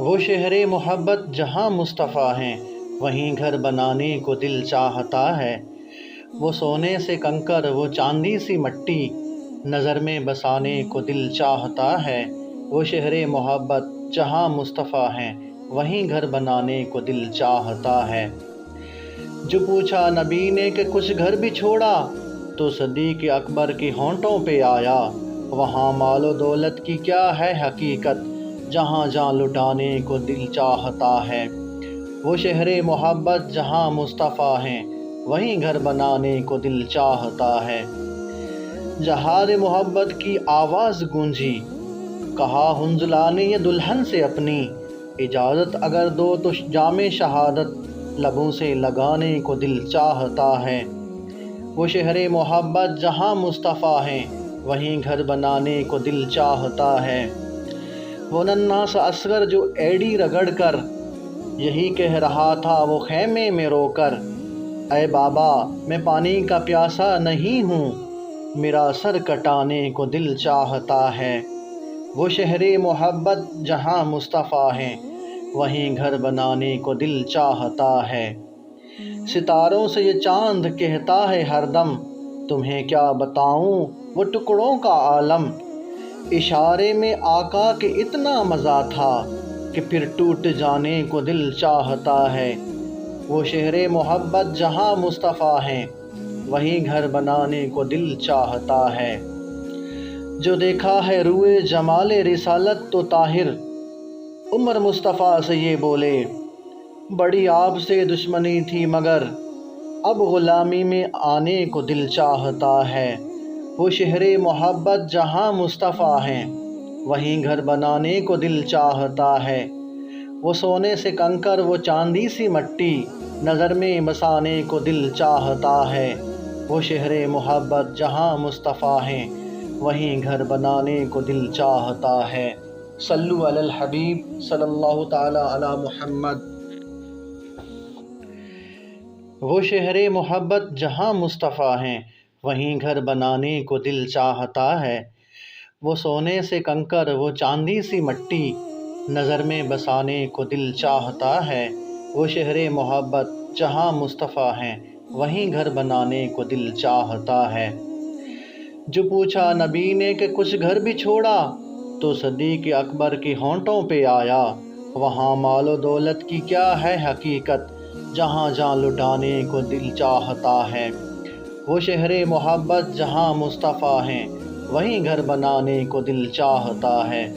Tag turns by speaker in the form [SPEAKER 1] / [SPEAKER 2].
[SPEAKER 1] وہ شہر محبت جہاں مصطفیٰ ہیں، وہیں گھر بنانے کو دل چاہتا ہے۔ وہ سونے سے کنکر، وہ چاندی سی مٹی، نظر میں بسانے کو دل چاہتا ہے۔ وہ شہر محبت جہاں مصطفیٰ ہیں، وہیں گھر بنانے کو دل چاہتا ہے۔ جو پوچھا نبی نے کہ کچھ گھر بھی چھوڑا، تو صدیق اکبر کے ہونٹوں پہ آیا، وہاں مال و دولت کی کیا ہے حقیقت، جہاں جان لٹانے کو دل چاہتا ہے۔ وہ شہر محبت جہاں مصطفیٰ ہیں، وہیں گھر بنانے کو دل چاہتا ہے۔ جہاد محبت کی آواز گونجی، کہا حنظلہ نے یہ دلہن سے اپنی، اجازت اگر دو تو جام شہادت لبوں سے لگانے کو دل چاہتا ہے۔ وہ شہر محبت جہاں مصطفیٰ ہیں، وہیں گھر بنانے کو دل چاہتا ہے۔ وہ ننھا سا اصغر جو ایڑی رگڑ کر یہی کہہ رہا تھا وہ خیمے میں رو کر، اے بابا میں پانی کا پیاسا نہیں ہوں، میرا سر کٹانے کو دل چاہتا ہے۔ وہ شہر محبت جہاں مصطفیٰ ہیں، وہیں گھر بنانے کو دل چاہتا ہے۔ ستاروں سے یہ چاند کہتا ہے ہر دم، تمہیں کیا بتاؤں وہ ٹکڑوں کا عالم، اشارے میں آقا کے اتنا مزہ تھا کہ پھر ٹوٹ جانے کو دل چاہتا ہے۔ وہ شہر محبت جہاں مصطفیٰ ہیں، وہیں گھر بنانے کو دل چاہتا ہے۔ جو دیکھا ہے روئے جمال رسالت تو طاہر عمر مصطفیٰ سے یہ بولے، بڑی آپ سے دشمنی تھی مگر اب غلامی میں آنے کو دل چاہتا ہے۔ وہ شہر محبت جہاں مصطفیٰ ہیں، وہیں گھر بنانے کو دل چاہتا ہے۔ وہ سونے سے کنکر، وہ چاندی سی مٹی، نظر میں بسانے کو دل چاہتا ہے۔ وہ شہر محبت جہاں مصطفیٰ ہیں، وہیں گھر بنانے کو دل چاہتا ہے۔ صلو علی الحبیب صلی اللہ تعالی علی محمد۔ وہ شہر محبت جہاں مصطفیٰ ہیں، وہیں گھر بنانے کو دل چاہتا ہے۔ وہ سونے سے کنکر، وہ چاندی سی مٹی، نظر میں بسانے کو دل چاہتا ہے۔ وہ شہر محبت جہاں مصطفیٰ ہیں، وہیں گھر بنانے کو دل چاہتا ہے۔ جو پوچھا نبی نے کہ کچھ گھر بھی چھوڑا، تو صدیق اکبر کے ہونٹوں پہ آیا، وہاں مال و دولت کی کیا ہے حقیقت، جہاں جان لٹانے کو دل چاہتا ہے۔ وہ شہر محبت جہاں مصطفیٰ ہیں، وہیں گھر بنانے کو دل چاہتا ہے۔